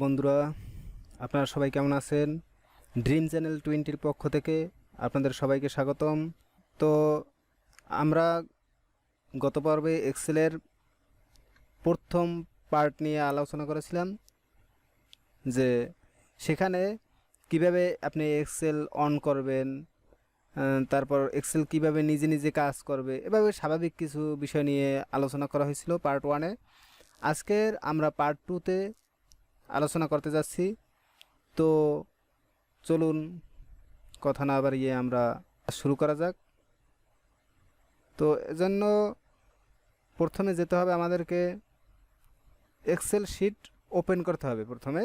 বন্ধুরা, আপনারা সবাই কেমন আছেন? ড্রিম চ্যানেল 20-র পক্ষ থেকে আপনাদের সবাইকে স্বাগতম। তো আমরা গত পর্বে এক্সেলের প্রথম পার্ট নিয়ে আলোচনা করেছিলাম যে সেখানে কিভাবে আপনি এক্সেল অন করবেন, তারপর এক্সেল কিভাবে নিজে নিজে কাজ করবে, এভাবে স্বাভাবিক কিছু বিষয় নিয়ে আলোচনা করা হয়েছিল পার্ট 1-এ। আজকের আমরা পার্ট 2-তে আলোচনা করতে যাচ্ছি। তো চলুন কথা না বাড়িয়ে আমরা শুরু করা যাক। তো এজন্য প্রথমে যেতে হবে আমাদেরকে এক্সেল শিট ওপেন করতে হবে। প্রথমে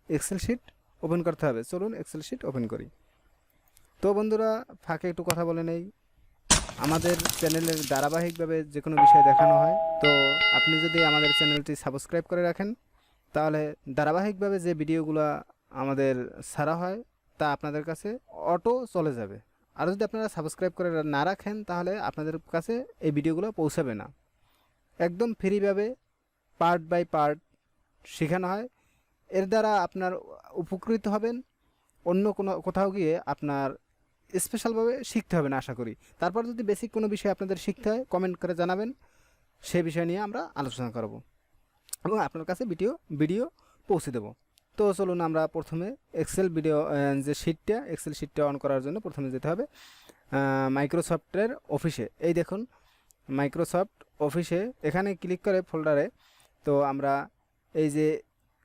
এক্সেল শিট ওপেন করতে হবে। চলুন এক্সেল শিট ওপেন করি। তো বন্ধুরা, ফাঁকে একটু কথা বলে নেই। আমাদের চ্যানেলের ধারাবাহিকভাবে যে কোনো বিষয় দেখানো হয়। তো আপনি যদি আমাদের চ্যানেলটি সাবস্ক্রাইব করে রাখেন তাহলে ধারাবাহিকভাবে যে ভিডিওগুলো আমাদের ছাড়া হয় তা আপনাদের কাছে অটো চলে যাবে। আর যদি আপনারা সাবস্ক্রাইব করে না রাখেন তাহলে আপনাদের কাছে এই ভিডিওগুলো পৌঁছাবে না। একদম ফ্রিভাবে পার্ট বাই পার্ট শেখানো হয়। এর দ্বারা আপনার উপকৃত হবেন। অন্য কোনো কোথাও গিয়ে আপনার স্পেশালভাবে শিখতে হবে না আশা করি। তারপর যদি বেসিক কোনো বিষয় আপনাদের শিখতে হয় কমেন্ট করে জানাবেন, সে বিষয় নিয়ে আমরা আলোচনা করব এবং আপনার কাছে ভিডিও পৌঁছে দেব। তো চলুন আমরা প্রথমে এক্সেল এক্সেল শিটটা অন করার জন্য প্রথমে যেতে হবে মাইক্রোসফটের অফিসে। এই দেখুন মাইক্রোসফট অফিসে, এখানে ক্লিক করে ফোল্ডারে তো আমরা এই যে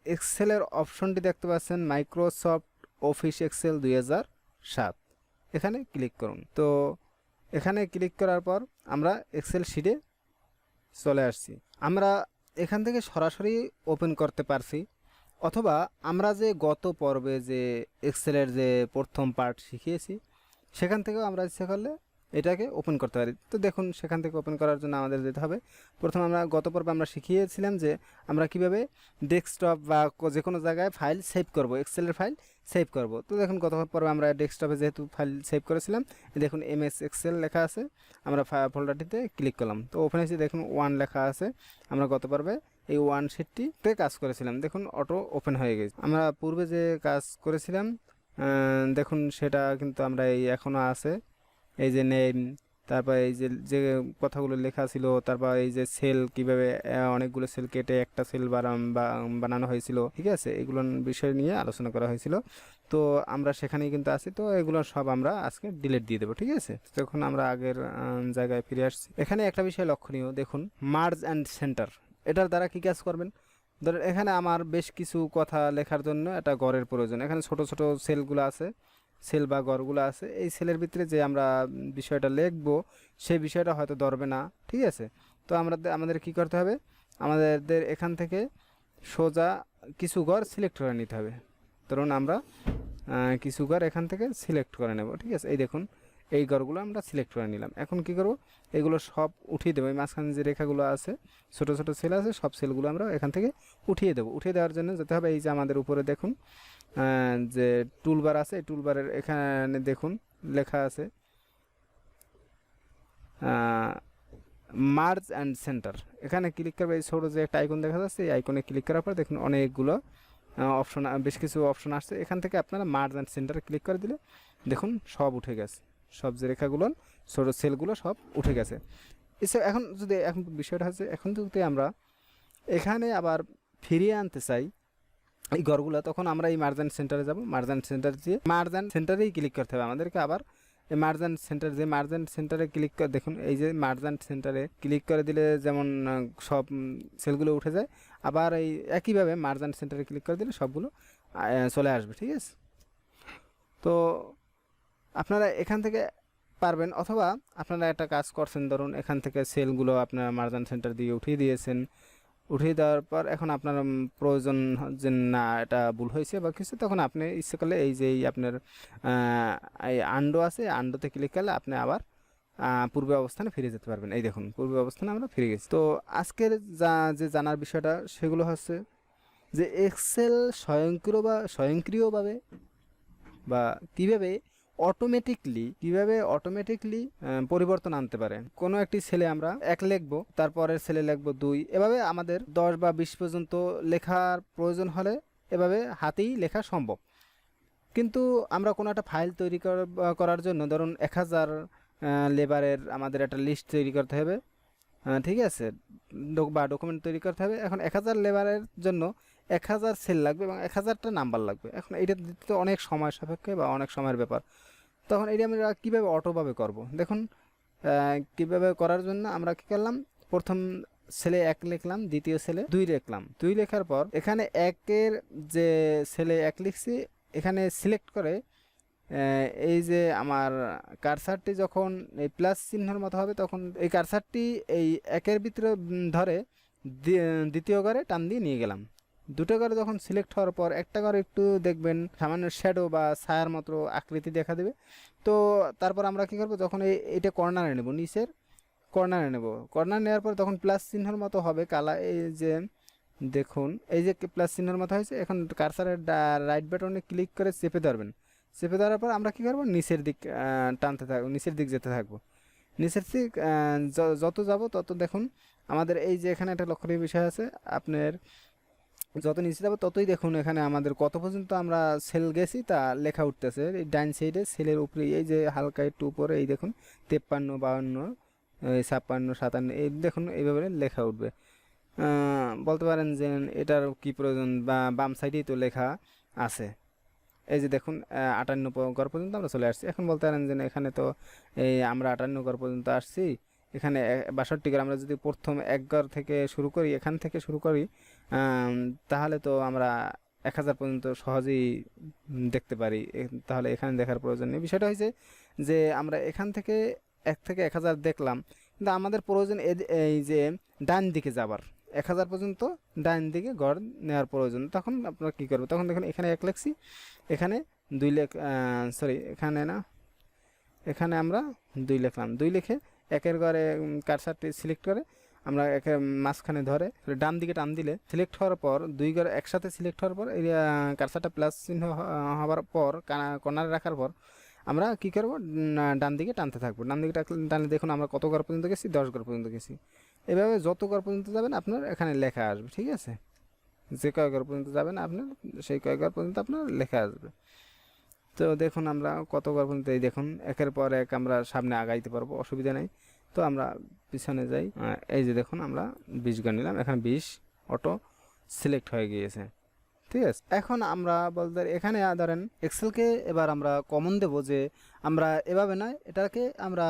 এক্সেলের অপশনটি দেখতে পাচ্ছেন, মাইক্রোসফট অফিস এক্সেল 2007, এখানে ক্লিক করুন। তো এখানে ক্লিক করার পর আমরা এক্সেল শিটে চলে আসছি। আমরা এখান থেকে সরাসরি ওপেন করতে পারছি, অথবা আমরা যে গত পর্বে যে এক্সেলের যে প্রথম পার্ট শিখিয়েছি সেখান থেকেও আমরা ইচ্ছা করলে এটাকে ওপেন করতে পারি। তো দেখুন সেখান থেকে ওপেন করার জন্য আমাদের যেতে হবে প্রথমে, আমরা গত পর্বে আমরা শিখিয়েছিলাম যে আমরা কিভাবে ডেস্কটপ বা যে কোনো জায়গায় ফাইল সেভ করব, এক্সেলের ফাইল সেভ করব। তো দেখুন গত পর্বে আমরা ডেস্কটপে যেহেতু ফাইল সেভ করেছিলাম, দেখুন এমএস এক্সেল লেখা আছে, আমরা ফোল্ডারটিতে ক্লিক করলাম। তো ওপেন এসে দেখুন 1 লেখা আছে। আমরা গত পর্বে এই 1 শিটটিতে কাজ করেছিলাম, দেখুন অটো ওপেন হয়ে গেছে। আমরা পূর্বে যে কাজ করেছিলাম দেখুন সেটা কিন্তু আমরা এই এখনও আছে, এই যে নেম, তারপর এই যে যে কথাগুলো লেখা ছিল, তারপর এই যে সেল কিভাবে অনেকগুলো সেল কেটে একটা সেল বানানো হয়েছিল, ঠিক আছে, এগুলো বিষয় নিয়ে আলোচনা করা হয়েছিল। তো আমরা সেখানেই কিন্তু আছি। তো এগুলো সব আমরা আজকে ডিলিট দিয়ে দেবো, ঠিক আছে। তখন আমরা আগের জায়গায় ফিরে আসছি। এখানে একটা বিষয় লক্ষণীয়, দেখুন মার্জ অ্যান্ড সেন্টার, এটার দ্বারা কি কাজ করবেন? ধরেন এখানে আমার বেশ কিছু কথা লেখার জন্য একটা ঘরের প্রয়োজন। এখানে ছোট ছোট সেলগুলো আছে, সেল বা ঘরগুলো আছে। এই সেলের ভিতরে যে আমরা বিষয়টা লিখবো সেই বিষয়টা হয়তো ধরবে না, ঠিক আছে। তো আমাদের কি করতে হবে, আমাদের এখান থেকে সোজা কিছু ঘর সিলেক্ট করে নিতে হবে। ধরুন আমরা কিছু ঘর এখান থেকে সিলেক্ট করে নেব, ঠিক আছে। এই দেখুন এই ঘরগুলো আমরা সিলেক্ট করে নিলাম। এখন কি করব, এগুলো সব উঠিয়ে দেবো। এই মাঝখানে যে রেখাগুলো আছে, ছোট ছোট সেল আছে, সব সেলগুলো আমরা এখান থেকে উঠিয়ে দেবো। উঠিয়ে দেওয়ার জন্য যেতে হবে এই যে আমাদের উপরে দেখুন যে টুলবার আছে, এই টুলবারের এখানে দেখুন লেখা আছে মার্জ অ্যান্ড সেন্টার। এখানে ক্লিক করবে, এই ছোটো যে একটা আইকন দেখা যাচ্ছে, এই আইকনে ক্লিক করার পর দেখুন অনেকগুলো অপশন, বেশ কিছু অপশন আসছে। এখান থেকে আপনারা মার্জ অ্যান্ড সেন্টারে ক্লিক করে দিলে দেখুন সব উঠে গেছে, সব যে রেখাগুলো ছোটো সেলগুলো সব উঠে গেছে। এখন বিষয়টা হচ্ছে, এখন যদি আমরা এখানে আবার ফিরিয়ে আনতে চাই এই ঘরগুলো, তখন আমরা এই মার্জ অ্যান্ড সেন্টারে যাব। মার্জ অ্যান্ড সেন্টার দিয়ে মার্জ অ্যান্ড সেন্টারেই ক্লিক করতে হবে আমাদেরকে। আবার এই মার্জ অ্যান্ড সেন্টারে ক্লিক করে দেখুন, এই যে মার্জ অ্যান্ড সেন্টারে ক্লিক করে দিলে যেমন সব সেলগুলো উঠে যায়, আবার এই একইভাবে মার্জ অ্যান্ড সেন্টারে ক্লিক করে দিলে সবগুলো চলে আসবে, ঠিক আছে। তো আপনারা এখান থেকে পারবেন, অথবা আপনারা একটা কাজ করছেন, ধরুন এখান থেকে সেলগুলো আপনারা মার্জ অ্যান্ড সেন্টার দিয়ে উঠিয়ে দিয়েছেন। উঠিয়ে দেওয়ার পর এখন আপনার প্রয়োজন যে না এটা ভুল হয়েছে বা কিছু, তখন আপনি ইচ্ছে করলে এই যে আপনার এই আন্ডো আছে, আন্ডোতে ক্লিক করলে আপনি আবার পূর্বে অবস্থানে ফিরে যেতে পারবেন। এই দেখুন পূর্বে অবস্থানে আমরা ফিরে গেছি। তো আজকের যে জানার বিষয়টা সেগুলো হচ্ছে যে এক্সেল স্বয়ংক্রিয়ভাবে বা কীভাবে অটোমেটিকলি পরিবর্তন আনতে পারে। কোনো একটি সেলে আমরা 1 লিখবো, তারপরের সেলে লিখবো 2, এভাবে আমাদের 10 বা 20 পর্যন্ত লেখার প্রয়োজন হলে এভাবে হাতেই লেখা সম্ভব। কিন্তু আমরা কোনো একটা ফাইল তৈরি করার জন্য ধরুন 1000 লেবারের আমাদের একটা লিস্ট তৈরি করতে হবে, ঠিক আছে, বা ডকুমেন্ট তৈরি করতে হবে। এখন 1000 লেবারের জন্য 1000 সেল লাগবে এবং 1000টা নাম্বার লাগবে। এখন এটা দিতে তো অনেক সময় সাপেক্ষে বা অনেক সময়ের ব্যাপার। তখন এটা আমরা কীভাবে অটোভাবে করব? দেখুন কীভাবে করার জন্য আমরা কী করলাম, প্রথম সেলে 1 লিখলাম, দ্বিতীয় সেলে 2 লিখলাম। 2 লেখার পর এখানে 1-এর যে সেলে 1 লিখছি এখানে সিলেক্ট করে এই যে আমার কারসারটি যখন এই প্লাস চিহ্নের মতো হবে তখন এই কারসারটি এই 1-এর ভিতরে ধরে দ্বিতীয় ঘরে টান দিয়ে নিয়ে গেলাম। দুটো ঘরে যখন সিলেক্ট হওয়ার পর একটা ঘরে একটু দেখবেন সামান্য শ্যাডো বা ছায়ার মতো আকৃতি দেখা দেবে। তো তারপর আমরা কী করবো, যখন এইটা কর্নারে নেব, নিচের কর্নারে নেব, কর্নার নেওয়ার পর তখন প্লাস চিহ্নের মতো হবে কালা, এই যে দেখুন এই যে প্লাস চিহ্নের মতো হয়েছে। এখন কারসারের রাইট বাটনে ক্লিক করে চেপে ধরবেন। চেপে ধরার পর আমরা কী করবো, নিচের দিক টানতে থাকবো, নিচের দিক যেতে থাকবো। নিচের দিক যত যাব তত দেখুন আমাদের এই যে এখানে একটা লক্ষণীয় বিষয় আছে, আপনার যত নিচে যাবো ততই দেখুন এখানে আমাদের কত পর্যন্ত আমরা সেল গেছি তা লেখা উঠতেছে। এই ডাইন সাইডে সেলের উপরে এই যে হালকা একটু উপরে এই দেখুন 53, 52, 56, 57 এই দেখুন এইভাবে লেখা উঠবে। বলতে পারেন যে এটার কি প্রয়োজন, বা বাম সাইডেই তো লেখা আছে। এই যে দেখুন 58 ঘর পর্যন্ত আমরা চলে আসছি। এখন বলতে পারেন যে এখানে তো এই আমরা 58 ঘর পর্যন্ত আসছি, এখানে 62 ঘর। আমরা যদি প্রথম 1 ঘর থেকে শুরু করি, এখান থেকে শুরু করি, তাহলে তো আমরা 1000 পর্যন্ত সহজেই দেখতে পারি। তাহলে এখানে দেখার প্রয়োজন নেই। বিষয়টা হয়েছে যে আমরা এখান থেকে 1 থেকে 1000 দেখলাম, কিন্তু আমাদের প্রয়োজন এই যে ডান দিকে যাবার 1000 পর্যন্ত ডান দিকে গড় নেওয়ার প্রয়োজন। তখন আপনারা কী করবো, তখন দেখুন এখানে 1 লিখছি, এখানে 2 সরি এখানে না, এখানে আমরা 2 লিখলাম। 2 লিখে 1-এর ঘরে কারসারটি সিলেক্ট করে আমরা একের মাঝখানে ধরে ডান দিকে টান দিলে সিলেক্ট হওয়ার পর 2 ঘর একসাথে সিলেক্ট হওয়ার পর এই কারসারটা প্লাস চিহ্ন হওয়ার পর কর্নারে রাখার পর আমরা কী করবো, ডান দিকে টানতে থাকবো। ডান দিকে টানলে দেখুন আমরা কত ঘর পর্যন্ত গেছি, 10 ঘর পর্যন্ত গেছি। এভাবে যত ঘর পর্যন্ত যাবেন আপনার এখানে লেখা আসবে, ঠিক আছে। যে কয় ঘর পর্যন্ত যাবেন আপনার সেই কয় ঘর পর্যন্ত আপনার লেখা আসবে। তো দেখুন আমরা কত ঘর পর্যন্ত, এই দেখুন 1-এর পর 1 আমরা সামনে আগাইতে পারবো, অসুবিধা নেই। তো আমরা পিছনে যাই, এই যে দেখুন আমরা 20 ঘর নিলাম, এখানে 20 অটো সিলেক্ট হয়ে গিয়েছে, ঠিক আছে। এখন আমরা বলতে এখানে ধরেন এক্সেলকে এবার আমরা কমন দেব, যে আমরা এভাবে নয়, এটাকে আমরা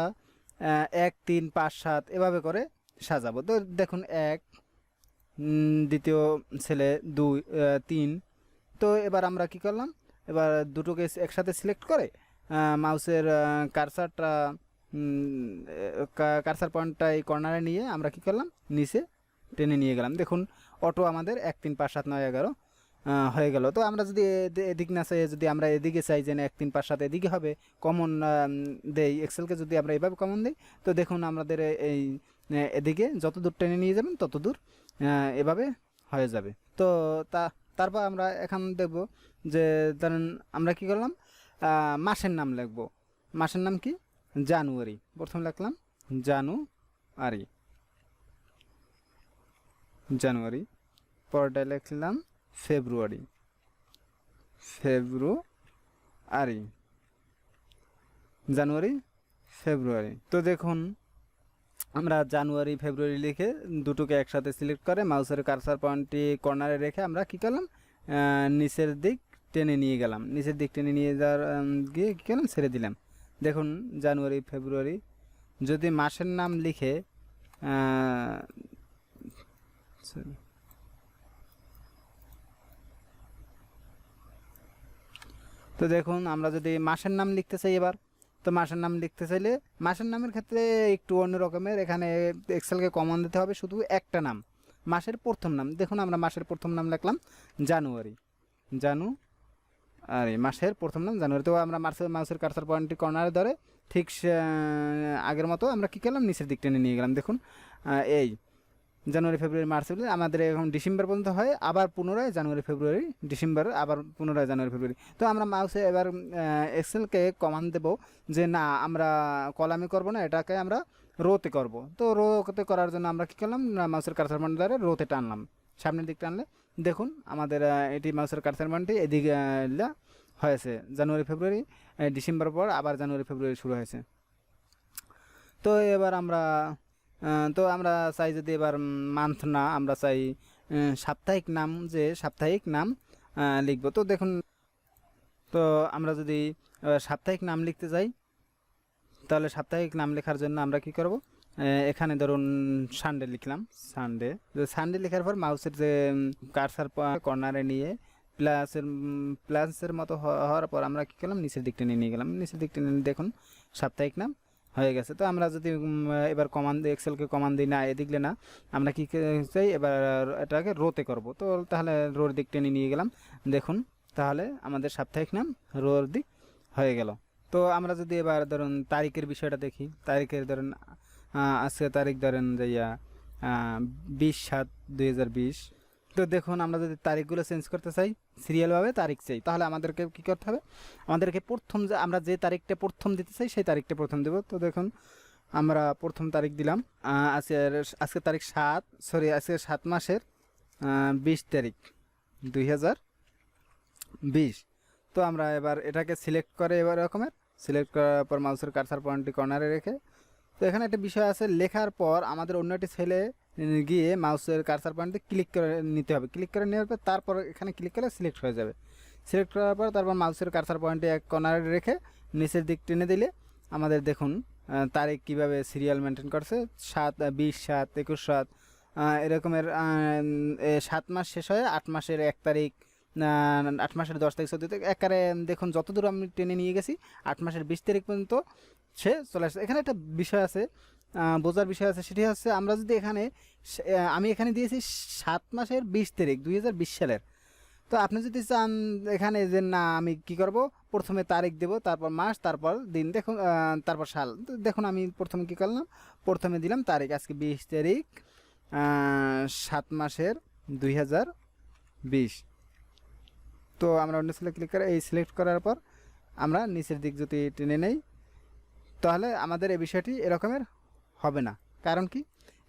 1, 3, 5, 7 এভাবে করে সাজাবো। তো দেখুন 1, দ্বিতীয় ছেলে 2, 3। তো এবার আমরা কি করলাম, এবার দুটোকে একসাথে সিলেক্ট করে মাউসের কারসার পয়েন্টটা এই কর্নারে নিয়ে আমরা কি করলাম, নিচে টেনে নিয়ে গেলাম। দেখুন অটো আমাদের 1, 3, 5, 7, 9, 11 হয়ে গেল। তো আমরা যদি এদিক না চাই, যদি আমরা এদিকে চাই যে 1, 3, 5, 7 এদিকে হবে, কমন দেই এক্সেলকে, যদি আমরা এইভাবে কমন দিই, তো দেখুন আমাদের এই এদিকে যত দূর টেনে নিয়ে যাবেন তত দূর এভাবে হয়ে যাবে। তো তারপর আমরা এখন দেখব যে ধরেন আমরা কি করলাম, মাসের নাম লিখব। মাসের নাম কি, জানুয়ারি। প্রথম লিখলাম জানুয়ারি, জানুয়ারি। পরটা লিখলাম ফেব্রুয়ারি, ফেব্রুয়ারি, জানুয়ারি, ফেব্রুয়ারি। তো দেখুন আমরা জানুয়ারি, ফেব্রুয়ারি লিখে দুটোকে একসাথে সিলেক্ট করে মাউসের কারসার পয়েন্টটি কর্নারে রেখে আমরা কি করলাম, নিচের দিক টেনে নিয়ে গেলাম। নিচের দিক টেনে নিয়ে যাওয়ার গিয়ে কী করলাম, ছেড়ে দিলাম। দেখুন জানুয়ারি, ফেব্রুয়ারি। যদি মাসের নাম লিখে তো দেখুন আমরা যদি মাসের নাম লিখতে চাই এবার, তো মাসের নাম লিখতে চাইলে মাসের নামের ক্ষেত্রে একটু অন্য রকমের, এখানে এক্সেলকে কমন দিতে হবে শুধু একটা নাম, মাসের প্রথম নাম। দেখুন আমরা মাসের প্রথম নাম লিখলাম জানুয়ারি, জানুয়ারি, মাসের প্রথম নাম জানুয়ারি। তো আমরা মাউসের কার্সার পয়েন্টটি কর্নারে ধরে ঠিক আগের মতো আমরা কী করলাম, নিচের দিক টেনে নিয়ে গেলাম। দেখুন এই জানুয়ারি, ফেব্রুয়ারি, মার্চ, এপ্রিল, আমাদের এখন ডিসেম্বর পর্যন্ত হয়, আবার পুনরায় জানুয়ারি, ফেব্রুয়ারি, ডিসেম্বর, আবার পুনরায় জানুয়ারি, ফেব্রুয়ারি। তো আমরা মাউসে এবার এক্সেলকে কমান্ড দেব যে না আমরা কলামে করব না, এটাকে আমরা রোতে করব। তো রোতে করার জন্য আমরা কী করলাম, মাউসের কার্সার পয়েন্ট ধরে রোতে টানলাম, সামনের দিক টানলে দেখুন আমাদের এটি মাউসের কার্সার পয়েন্টটি এদিকে হয়েছে জানুয়ারি ফেব্রুয়ারি ডিসেম্বর পর আবার জানুয়ারি ফেব্রুয়ারি শুরু হয়েছে। তো এবার আমরা আমরা চাই যদি এবার মান্থ না, আমরা চাই সাপ্তাহিক নাম, যে সাপ্তাহিক নাম লিখব। তো দেখুন, তো আমরা যদি সাপ্তাহিক নাম লিখতে যাই, তাহলে সাপ্তাহিক নাম লেখার জন্য আমরা কি করব, এখানে ধরুন সানডে লিখলাম। সানডে লেখার পর মাউসের যে কার্সার কর্নারে নিয়ে প্লাসের মতো হওয়ার পর আমরা কি করলাম, নিচের দিকটা নিয়ে গেলাম। নিচের দিকটা নিয়ে দেখুন সাপ্তাহিক নাম হয়ে গেছে। তো আমরা যদি এবার কমান্ড এক্সেলকে কমান্ড দিই না এদিকে না, আমরা কি চাই এবার এটাকে রোতে করব। তো তাহলে রোর দিক টেনে নিয়ে গেলাম, দেখুন তাহলে আমাদের সাপ্তাহিক নাম রোর দিক হয়ে গেল। তো আমরা যদি এবার ধরুন তারিখের বিষয়টা দেখি, তারিখের ধরুন আজকে তারিখ ধরেন যে 20/7/2020। তো দেখুন আমরা যদি তারিখগুলো চেঞ্জ করতে চাই, সিরিয়ালভাবে তারিখ চাই, তাহলে আমাদেরকে কী করতে হবে, আমাদেরকে প্রথম যে আমরা যে তারিখটা প্রথম দিতে চাই সেই তারিখটা প্রথম দেব। তো দেখুন আমরা প্রথম তারিখ দিলাম আজকে তারিখ আজকে 7 মাসের 20 তারিখ 2020। তো আমরা এবার এটাকে সিলেক্ট করে এবার রকমের সিলেক্ট করার পর মাউসের কার্সার পয়েন্টটি কর্নারে রেখে, তো এখানে একটা বিষয় আছে, লেখার পর আমাদের অন্যটি ছেলে গিয়ে মাউসের কার্সার পয়েন্টে ক্লিক করে নিতে হবে। ক্লিক করে নেওয়ার পর তারপর এখানে ক্লিক করলে সিলেক্ট হয়ে যাবে। সিলেক্ট করার পর তারপর মাউসের কার্সার পয়েন্টে এক কর্নারে রেখে নিচের দিক টেনে দিলে আমাদের দেখুন তারিখ কিভাবে সিরিয়াল মেনটেন করছে, 7/20/7/21/7 এরকমের 7 মাস শেষ হয়ে 8 মাসের 1 তারিখ, 8 মাসের 10 তারিখ 14 তারিখ একারে দেখুন যতদূর আমি টেনে নিয়ে গেছি 8 মাসের 20 তারিখ পর্যন্ত সে চলে আসছে। এখানে একটা বিষয় আছে, বোঝার বিষয় আছে, সেটি হচ্ছে আমরা যদি এখানে আমি এখানে দিয়েছি 7 মাসের 20 তারিখ 2020 সালের। তো আপনি যদি চান এখানে যে না আমি কি করব, প্রথমে তারিখ দেব, তারপর মাস, তারপর দিন, দেখুন তারপর সাল। দেখুন আমি প্রথমে কি করলাম, প্রথমে দিলাম তারিখ আজকে 20 তারিখ 7 মাসের 2020। তো আমরা অন্য সিলেক্ট ক্লিক করে এই সিলেক্ট করার পর আমরা নিচের দিক যদি টেনে নেই, তাহলে আমাদের এই বিষয়টি এরকমের হবে না। কারণ কি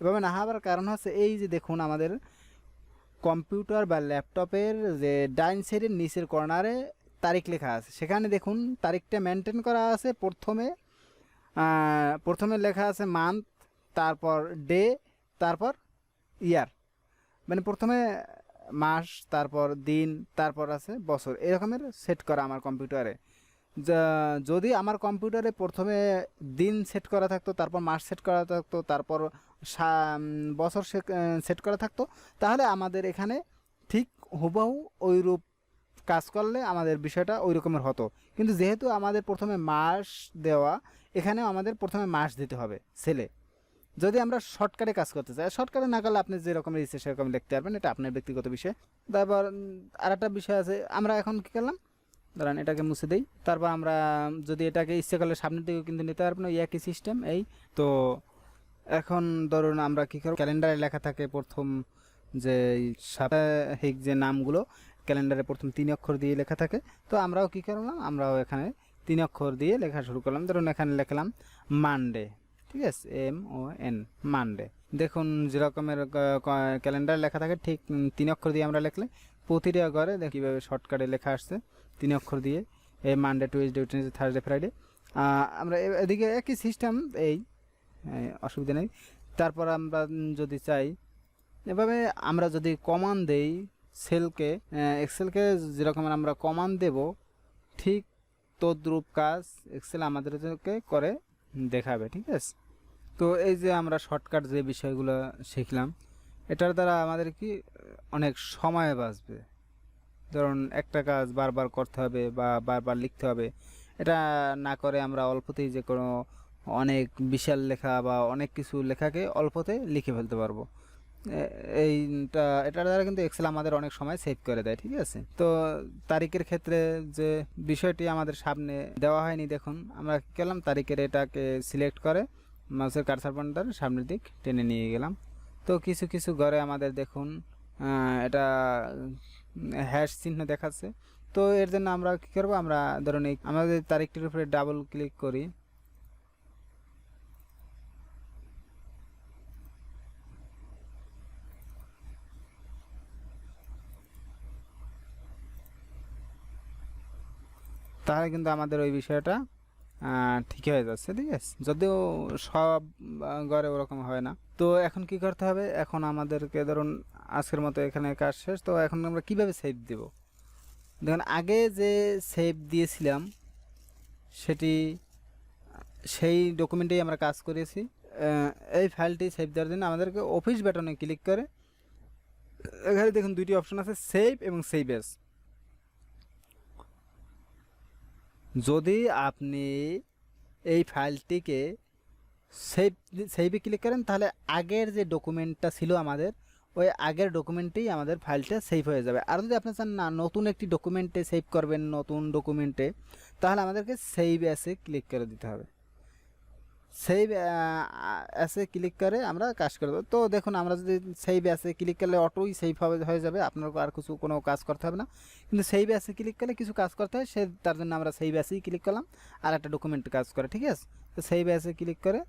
এভাবে না হওয়ার কারণ হচ্ছে এই যে দেখুন আমাদের কম্পিউটার বা ল্যাপটপের যে ডাইন সাইডের নিচের কর্নারে তারিখ লেখা আছে, সেখানে দেখুন তারিখটা মেনটেন করা আছে। প্রথমে লেখা আছে মান্থ, তারপর ডে, তারপর ইয়ার, মানে প্রথমে মাস, তারপর দিন, তারপর আছে বছর, এরকমের সেট করা আমার কম্পিউটারে। যদি আমার কম্পিউটারে প্রথমে দিন সেট করা থাকতো, তারপর মাস সেট করা থাকতো, তারপর বছর সেট করা থাকতো, তাহলে আমাদের এখানে ঠিক হুবহু ওইরূপ কাজ করলে আমাদের বিষয়টা ওই রকমের হতো। কিন্তু যেহেতু আমাদের প্রথমে মাস দেওয়া, এখানেও আমাদের প্রথমে মাস দিতে হবে ছেলে। যদি আমরা শর্টকাটে কাজ করতে চাই, শর্টকাটে না করলে আপনি যেরকম ইচ্ছে সেরকম লিখতে পারবেন, এটা আপনার ব্যক্তিগত বিষয়। তারপর আরেকটা বিষয় আছে, আমরা এখন কী করলাম, ধরেন এটাকে মুছে দেই, তারপর আমরা যদি এটাকে ইচ্ছে করলে সামনের দিকেও কিন্তু নিতে পারবো না, একই সিস্টেম এই। তো এখন ধরুন আমরা কী করব, ক্যালেন্ডারে লেখা থাকে প্রথম যে সাপ্তাহিক যে নামগুলো ক্যালেন্ডারে প্রথম 3 অক্ষর দিয়ে লেখা থাকে। তো আমরাও কী করলাম, আমরাও এখানে 3 অক্ষর দিয়ে লেখা শুরু করলাম। ধরুন এখানে লিখলাম মানডে, ঠিক আছে, MON মানডে। দেখুন যেরকমের ক্যালেন্ডার লেখা থাকে ঠিক 3 অক্ষর দিয়ে আমরা লিখলে প্রতিটা ঘরে দেখি কীভাবে শর্টকাটে লেখা আসছে 3 অক্ষর দিয়ে, এই Monday, Tuesday, Wednesday, Thursday, Friday. আমরা এদিকে একই সিস্টেম, এই অসুবিধা নেই। তারপর আমরা যদি চাই এভাবে আমরা যদি কমান্ড দেই সেলকে, এক্সেলকে যেরকম আমরা কমান্ড দেব ঠিক তদ্রূপ কাজ এক্সেল আমাদেরকে করে দেখাবে, ঠিক আছে। তো এই যে আমরা শর্টকাট যে বিষয়গুলো শিখলাম, এটার দ্বারা আমাদের কি অনেক সময় বাঁচবে। ধরুন একটা কাজ বারবার করতে হবে বা বারবার লিখতে হবে, এটা না করে আমরা অল্পতেই যে কোনো অনেক বিশাল লেখা বা অনেক কিছু লেখাকে অল্পতে লিখে ফেলতে পারবো। এটার দ্বারা কিন্তু এক্সেল আমাদের অনেক সময় সেভ করে দেয়, ঠিক আছে। তো তারিখের ক্ষেত্রে যে বিষয়টি আমাদের সামনে দেওয়া হয়নি, দেখুন আমরা কী করলাম, তারিখের এটাকে সিলেক্ট করে মাউসের কার্সার পয়েন্টার সামনের দিক টেনে নিয়ে গেলাম। তো কিছু কিছু ঘরে আমাদের দেখুন এটা হ্যাশ চিহ্ন দেখাচ্ছে। তো এর জন্য আমরা কী করবো, আমরা ধরুন এই আমাদের তারিখটির উপরে ডাবল ক্লিক করি, তাহলে কিন্তু আমাদের ওই বিষয়টা ঠিক হয়ে যাচ্ছে, ঠিক আছে, যদিও সব ঘরে ওরকম হয় না। তো এখন কি করতে হবে, এখন আমাদেরকে ধরুন আজকের মতো এখানে কাজ শেষ, তো এখন আমরা কিভাবে সেভ দেব। দেখুন আগে যে সেভ দিয়েছিলাম সেটি সেই ডকুমেন্টেই আমরা কাজ করেছি। এই ফাইলটি সেভ দেওয়ার জন্য আমাদেরকে অফিস বাটনে ক্লিক করে এখানে দেখুন দুইটি অপশন আছে, সেভ এবং সেভ এস। যদি আপনি এই ফাইলটিকে সেভে ক্লিক করেন তাহলে আগের যে ডকুমেন্টটা ছিল আমাদের ওই আগের ডকুমেন্টেই আমাদের ফাইলটা সেভ হয়ে যাবে। আর যদি আপনি চান না নতুন একটি ডকুমেন্টে সেভ করবেন, নতুন ডকুমেন্টে, তাহলে আমাদেরকে সেভ অ্যাসে ক্লিক করে দিতে হবে। সেভ অ্যাসে ক্লিক করে আমরা কাজ করে দেবো। তো দেখুন আমরা যদি সেভ অ্যাসে ক্লিক করলে অটোই সেভ হয়ে যাবে, আপনার আর কোনো কাজ করতে হবে না। কিন্তু সেভ অ্যাসে ক্লিক করলে কিছু কাজ করতে হয়, তার জন্য আমরা সেভ অ্যাসেই ক্লিক করলাম আর একটা ডকুমেন্ট কাজ করে, ঠিক আছে। তো সেভ অ্যাসে ক্লিক করে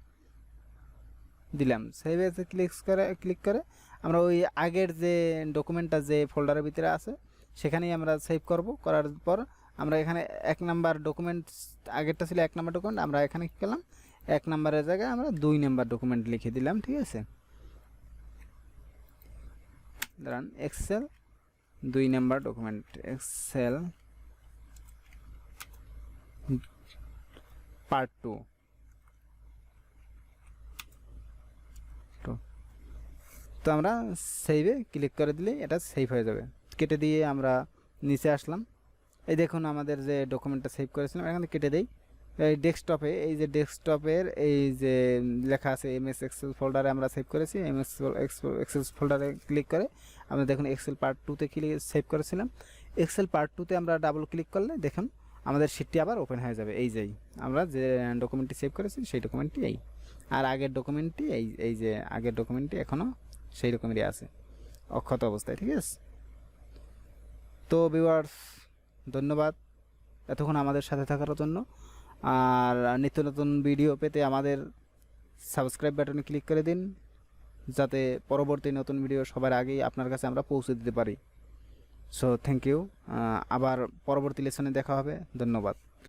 দিলাম, সেভ অ্যাসে ক্লিক করে আমরা ওই আগের যে ডকুমেন্টটা যে ফোল্ডারের ভিতরে আছে সেখানেই আমরা সেভ করব। করার পর আমরা এখানে 1 নাম্বার ডকুমেন্ট, আগেরটা ছিল 1 নাম্বার ডকুমেন্ট, আমরা এখানে কী করলাম 1 নাম্বারের জায়গায় আমরা 2 নাম্বার ডকুমেন্ট লিখে দিলাম, ঠিক আছে। ধরেন Excel 2 number document, Excel part 2। তো আমরা সেভে ক্লিক করে দিলে এটা সেভ হয়ে যাবে। কেটে দিয়ে আমরা নিচে আসলাম, এই দেখুন আমাদের যে ডকুমেন্টটা সেভ করেছিলাম এখানে কেটে দেই। এই ডেস্কটপে, এই যে ডেস্কটপের এই যে লেখা আছে এমএস এক্সেল ফোল্ডারে আমরা সেভ করেছি, এমএস এক্সেল ফোল্ডারে ক্লিক করে আমরা দেখুন এক্সেল পার্ট 2তে সেভ করেছিলাম। এক্সেল পার্ট 2তে আমরা ডাবল ক্লিক করলে দেখুন আমাদের শিটটি আবার ওপেন হয়ে যাবে। এই যেই আমরা যে ডকুমেন্টটি সেভ করেছি সেই ডকুমেন্টটি এই, আর আগের ডকুমেন্টটি এই যে আগের ডকুমেন্টটি এখনও সেই রকমেরই আছে অক্ষত অবস্থায়, ঠিক আছে। তো ভিউয়ার্স ধন্যবাদ এতক্ষণ আমাদের সাথে থাকার জন্য। আর নিত্য নতুন ভিডিও পেতে আমাদের সাবস্ক্রাইব বাটনে ক্লিক করে দিন, যাতে পরবর্তী নতুন ভিডিও সবার আগেই আপনার কাছে আমরা পৌঁছে দিতে পারি। সো থ্যাংক ইউ, আবার পরবর্তী লেসনে দেখা হবে, ধন্যবাদ।